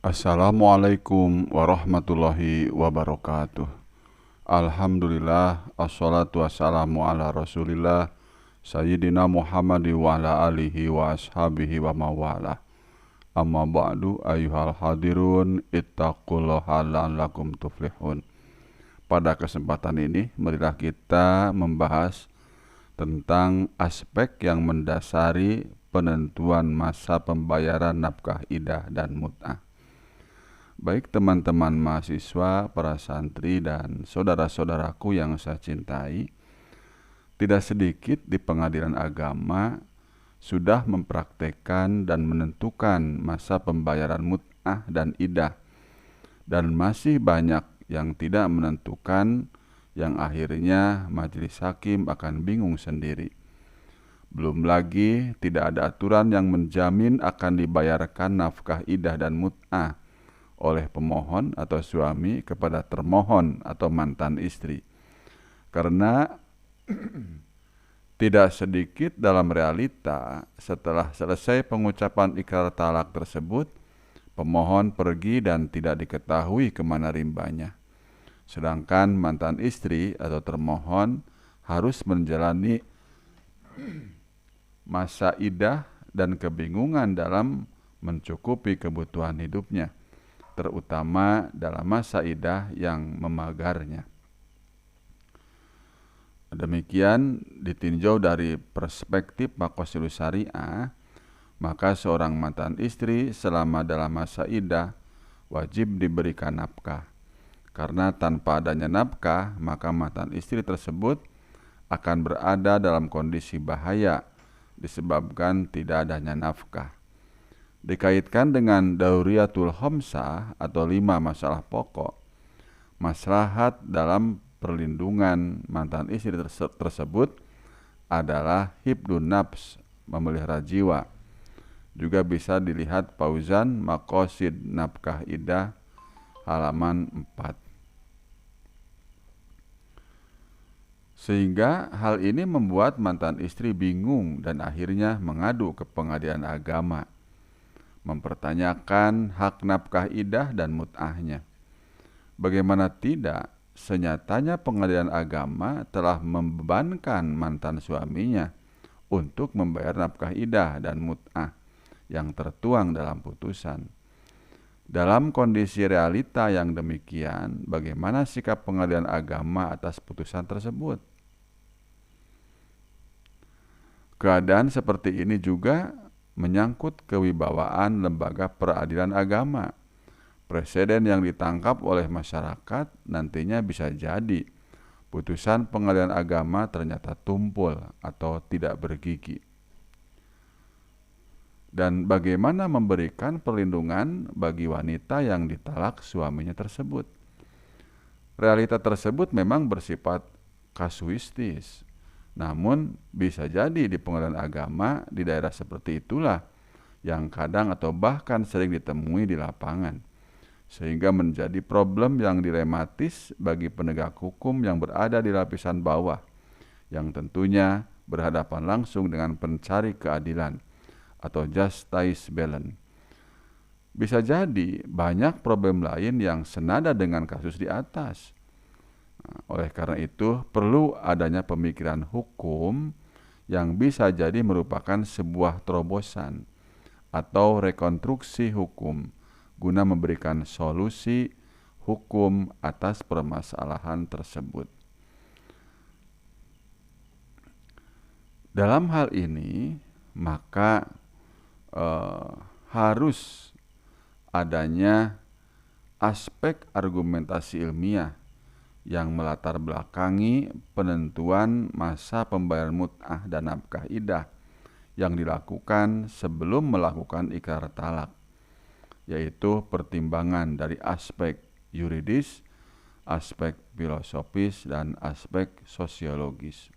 Assalamualaikum warahmatullahi wabarakatuh. Alhamdulillah, assalatu wassalamu ala rasulillah Sayyidina Muhammad wa ala alihi wa ashabihi wa mawalah. Amma ba'du ayuhal hadirun ittaqullaha la'allakum tuflihun. Pada kesempatan ini marilah kita membahas tentang aspek yang mendasari penentuan masa pembayaran nafkah idah dan mut'ah. Baik teman-teman mahasiswa, para santri, dan saudara-saudaraku yang saya cintai, tidak sedikit di pengadilan agama sudah mempraktekkan dan menentukan masa pembayaran mut'ah dan idah, dan masih banyak yang tidak menentukan, yang akhirnya majelis hakim akan bingung sendiri. Belum lagi tidak ada aturan yang menjamin akan dibayarkan nafkah idah dan mut'ah oleh pemohon atau suami kepada termohon atau mantan istri. Karena tidak sedikit dalam realita setelah selesai pengucapan ikrar talak tersebut, pemohon pergi dan tidak diketahui kemana rimbanya. Sedangkan mantan istri atau termohon harus menjalani masa idah dan kebingungan dalam mencukupi kebutuhan hidupnya, terutama dalam masa idah yang memagarnya. Demikian ditinjau dari perspektif Maqasidus Syariah, maka seorang mantan istri selama dalam masa idah wajib diberikan nafkah. Karena tanpa adanya nafkah, maka mantan istri tersebut akan berada dalam kondisi bahaya disebabkan tidak adanya nafkah. Dikaitkan dengan dauriyatul khamsah atau 5 masalah pokok, maslahat dalam perlindungan mantan istri tersebut adalah hibdun nafs, memelihara jiwa. Juga bisa dilihat Fauzan Maqasid Nafkah Idah halaman 4. Sehingga hal ini membuat mantan istri bingung dan akhirnya mengadu ke pengadilan agama, mempertanyakan hak nafkah idah dan mut'ahnya. Bagaimana tidak, senyatanya pengadilan agama telah membebankan mantan suaminya untuk membayar nafkah idah dan mut'ah yang tertuang dalam putusan. Dalam kondisi realita yang demikian, bagaimana sikap pengadilan agama atas putusan tersebut? Keadaan seperti ini juga menyangkut kewibawaan lembaga peradilan agama. Presiden yang ditangkap oleh masyarakat nantinya bisa jadi putusan pengadilan agama ternyata tumpul atau tidak bergigi. Dan bagaimana memberikan perlindungan bagi wanita yang ditalak suaminya tersebut? Realita tersebut memang bersifat kasuistis. Namun bisa jadi di pengadilan agama di daerah seperti itulah yang kadang atau bahkan sering ditemui di lapangan, sehingga menjadi problem yang dilematis bagi penegak hukum yang berada di lapisan bawah, yang tentunya berhadapan langsung dengan pencari keadilan atau justice balance. Bisa jadi banyak problem lain yang senada dengan kasus di atas. Oleh karena itu, perlu adanya pemikiran hukum yang bisa jadi merupakan sebuah terobosan atau rekonstruksi hukum guna memberikan solusi hukum atas permasalahan tersebut. Dalam hal ini, maka harus adanya aspek argumentasi ilmiah yang melatar belakangi penentuan masa pembayaran mut'ah dan nafkah idah yang dilakukan sebelum melakukan ikrar talak, yaitu pertimbangan dari aspek yuridis, aspek filosofis, dan aspek sosiologis.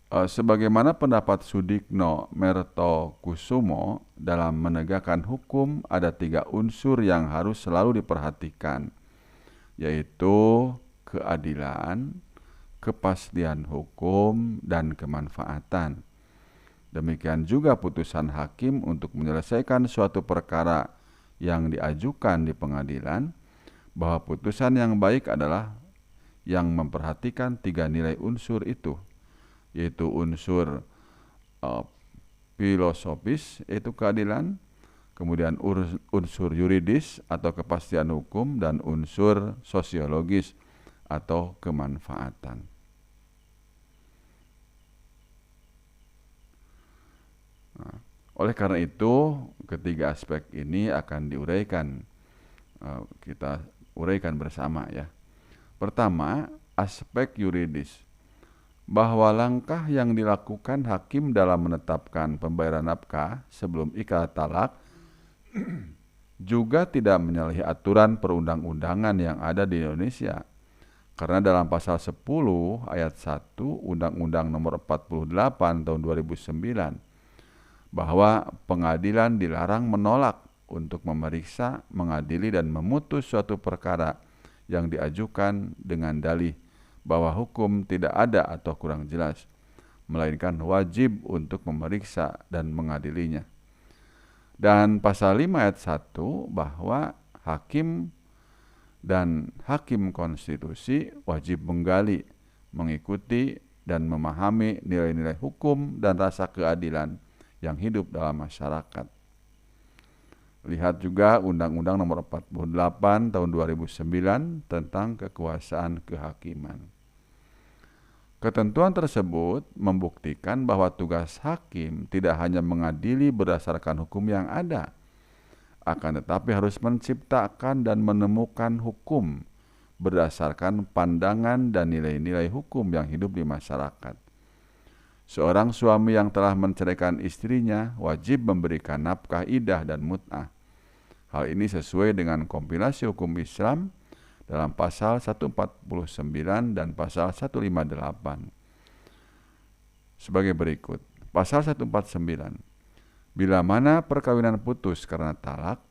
Sebagaimana pendapat Sudikno Mertokusumo, dalam menegakkan hukum ada 3 unsur yang harus selalu diperhatikan, yaitu keadilan, kepastian hukum, dan kemanfaatan. Demikian juga putusan hakim untuk menyelesaikan suatu perkara yang diajukan di pengadilan, bahwa putusan yang baik adalah yang memperhatikan 3 nilai unsur itu, yaitu unsur filosofis, yaitu keadilan, kemudian unsur yuridis atau kepastian hukum, dan unsur sosiologis atau kemanfaatan. Nah, oleh karena itu, ketiga aspek ini akan diuraikan, kita uraikan bersama ya. Pertama, aspek yuridis, bahwa langkah yang dilakukan hakim dalam menetapkan pembayaran nafkah sebelum ikrar talak juga tidak menyalahi aturan perundang-undangan yang ada di Indonesia. Karena dalam pasal 10 ayat 1 Undang-Undang Nomor 48 tahun 2009, bahwa pengadilan dilarang menolak untuk memeriksa, mengadili, dan memutus suatu perkara yang diajukan dengan dalih bahwa hukum tidak ada atau kurang jelas, melainkan wajib untuk memeriksa dan mengadilinya. Dan pasal 5 ayat 1 bahwa hakim dan hakim konstitusi wajib menggali, mengikuti, dan memahami nilai-nilai hukum dan rasa keadilan yang hidup dalam masyarakat. Lihat juga Undang-Undang Nomor 48 tahun 2009 tentang kekuasaan kehakiman. Ketentuan tersebut membuktikan bahwa tugas hakim tidak hanya mengadili berdasarkan hukum yang ada, akan tetapi harus menciptakan dan menemukan hukum berdasarkan pandangan dan nilai-nilai hukum yang hidup di masyarakat. Seorang suami yang telah menceraikan istrinya wajib memberikan nafkah idah dan mut'ah. Hal ini sesuai dengan kompilasi hukum Islam dalam pasal 149 dan pasal 158. Sebagai berikut. Pasal 149. Bila mana perkawinan putus karena talak,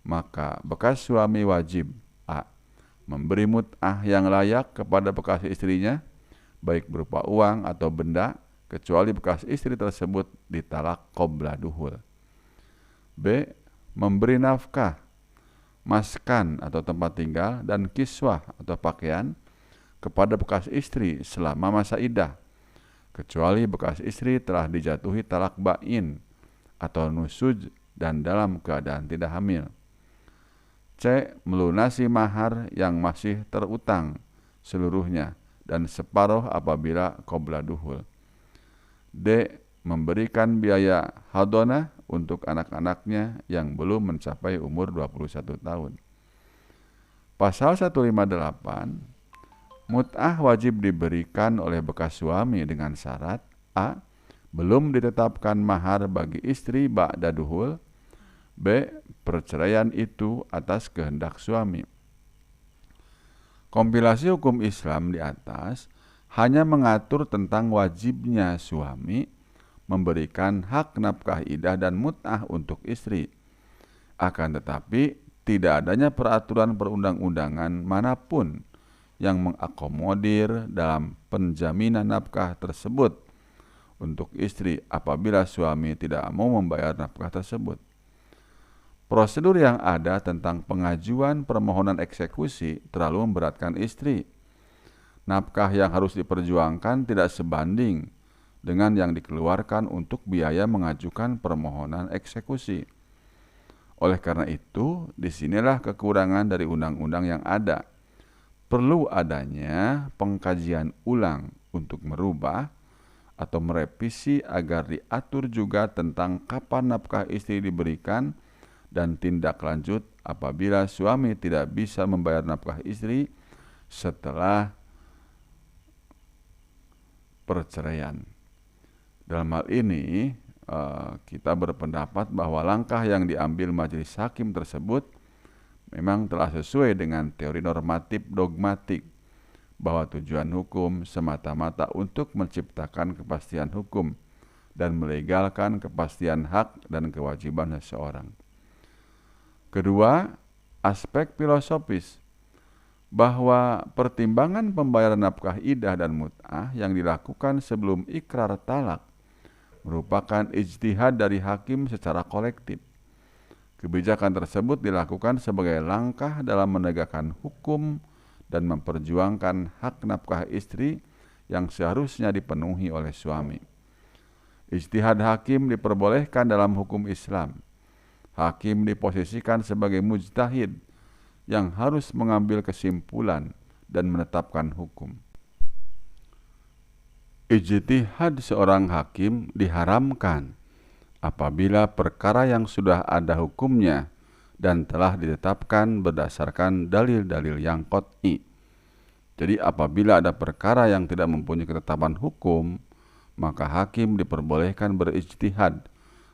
maka bekas suami wajib a. memberi mut'ah yang layak kepada bekas istrinya, baik berupa uang atau benda, kecuali bekas istri tersebut ditalak qabla duhul. B. Memberi nafkah, maskan atau tempat tinggal, dan kiswah atau pakaian kepada bekas istri selama masa iddah, kecuali bekas istri telah dijatuhi talak ba'in atau nusuj dan dalam keadaan tidak hamil. C. Melunasi mahar yang masih terutang seluruhnya dan separuh apabila qabla duhul. D. Memberikan biaya hadonah untuk anak-anaknya yang belum mencapai umur 21 tahun. Pasal 158, mut'ah wajib diberikan oleh bekas suami dengan syarat a. belum ditetapkan mahar bagi istri ba'da duhul, b. perceraian itu atas kehendak suami. Kompilasi hukum Islam di atas hanya mengatur tentang wajibnya suami memberikan hak nafkah idah dan mut'ah untuk istri. Akan tetapi tidak adanya peraturan perundang-undangan manapun yang mengakomodir dalam penjaminan nafkah tersebut untuk istri apabila suami tidak mau membayar nafkah tersebut. Prosedur yang ada tentang pengajuan permohonan eksekusi terlalu memberatkan istri. Nafkah yang harus diperjuangkan tidak sebanding dengan yang dikeluarkan untuk biaya mengajukan permohonan eksekusi. Oleh karena itu, disinilah kekurangan dari undang-undang yang ada. Perlu adanya pengkajian ulang untuk merubah atau merevisi agar diatur juga tentang kapan nafkah istri diberikan dan tindak lanjut apabila suami tidak bisa membayar nafkah istri setelah perceraian. Dalam hal ini, kita berpendapat bahwa langkah yang diambil majelis hakim tersebut memang telah sesuai dengan teori normatif dogmatik bahwa tujuan hukum semata-mata untuk menciptakan kepastian hukum dan melegalkan kepastian hak dan kewajiban seseorang. Kedua, aspek filosofis, bahwa pertimbangan pembayaran nafkah idah dan mut'ah yang dilakukan sebelum ikrar talak merupakan ijtihad dari hakim secara kolektif. Kebijakan tersebut dilakukan sebagai langkah dalam menegakkan hukum dan memperjuangkan hak nafkah istri yang seharusnya dipenuhi oleh suami. Ijtihad hakim diperbolehkan dalam hukum Islam. Hakim diposisikan sebagai mujtahid yang harus mengambil kesimpulan dan menetapkan hukum. Ijtihad seorang hakim diharamkan apabila perkara yang sudah ada hukumnya dan telah ditetapkan berdasarkan dalil-dalil yang qat'i. Jadi apabila ada perkara yang tidak mempunyai ketetapan hukum, maka hakim diperbolehkan berijtihad,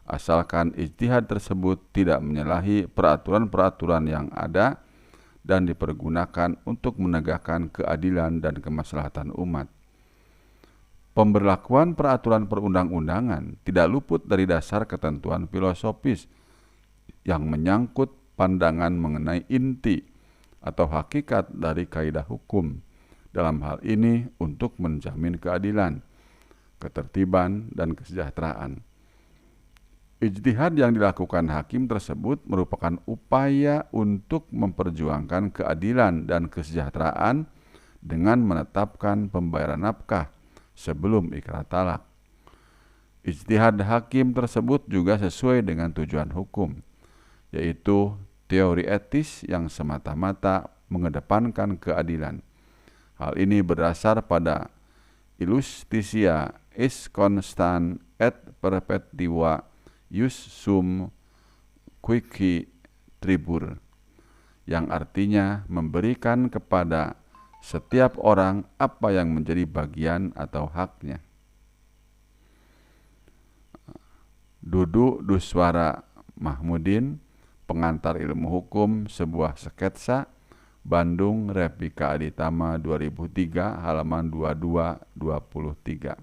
asalkan ijtihad tersebut tidak menyalahi peraturan-peraturan yang ada dan dipergunakan untuk menegakkan keadilan dan kemaslahatan umat. Pemberlakuan peraturan perundang-undangan tidak luput dari dasar ketentuan filosofis yang menyangkut pandangan mengenai inti atau hakikat dari kaidah hukum. Dalam hal ini untuk menjamin keadilan, ketertiban, dan kesejahteraan. Ijtihad yang dilakukan hakim tersebut merupakan upaya untuk memperjuangkan keadilan dan kesejahteraan dengan menetapkan pembayaran nafkah sebelum ikrar talak. Ijtihad hakim tersebut juga sesuai dengan tujuan hukum, yaitu teori etis yang semata-mata mengedepankan keadilan. Hal ini berdasar pada Iustitia est constant et perpetua ius sum quici tribur, yang artinya memberikan kepada setiap orang apa yang menjadi bagian atau haknya. Dudu Duswara Mahmudin, Pengantar Ilmu Hukum, sebuah sketsa, Bandung, Repika Aditama 2003, halaman 22-23.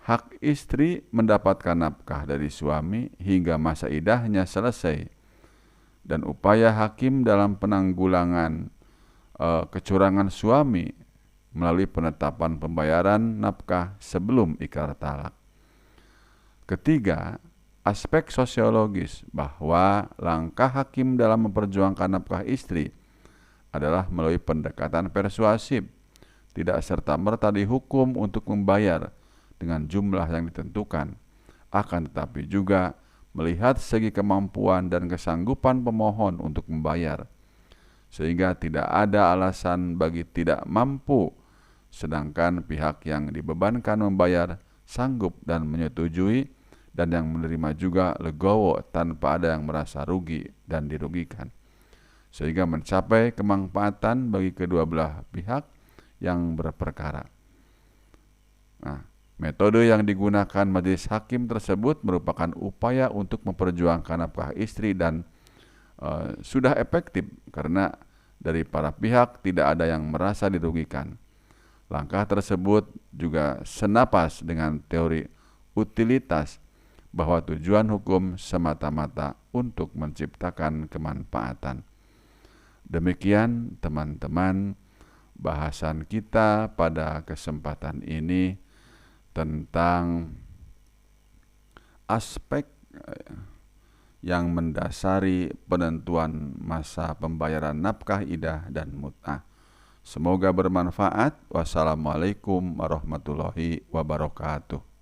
Hak istri mendapatkan nafkah dari suami hingga masa idahnya selesai, dan upaya hakim dalam penanggulangan kecurangan suami melalui penetapan pembayaran nafkah sebelum ikrar talak. Ketiga, aspek sosiologis bahwa langkah hakim dalam memperjuangkan nafkah istri adalah melalui pendekatan persuasif, tidak serta-merta dihukum untuk membayar dengan jumlah yang ditentukan, akan tetapi juga melihat segi kemampuan dan kesanggupan pemohon untuk membayar, sehingga tidak ada alasan bagi tidak mampu, sedangkan pihak yang dibebankan membayar sanggup dan menyetujui, dan yang menerima juga legowo tanpa ada yang merasa rugi dan dirugikan, sehingga mencapai kemanfaatan bagi kedua belah pihak yang berperkara. Nah, metode yang digunakan majelis hakim tersebut merupakan upaya untuk memperjuangkan nafkah istri dan sudah efektif karena dari para pihak tidak ada yang merasa dirugikan. Langkah tersebut juga senapas dengan teori utilitas bahwa tujuan hukum semata-mata untuk menciptakan kemanfaatan. Demikian teman-teman bahasan kita pada kesempatan ini tentang aspek yang mendasari penentuan masa pembayaran nafkah idah dan mut'ah. Semoga bermanfaat. Wassalamualaikum warahmatullahi wabarakatuh.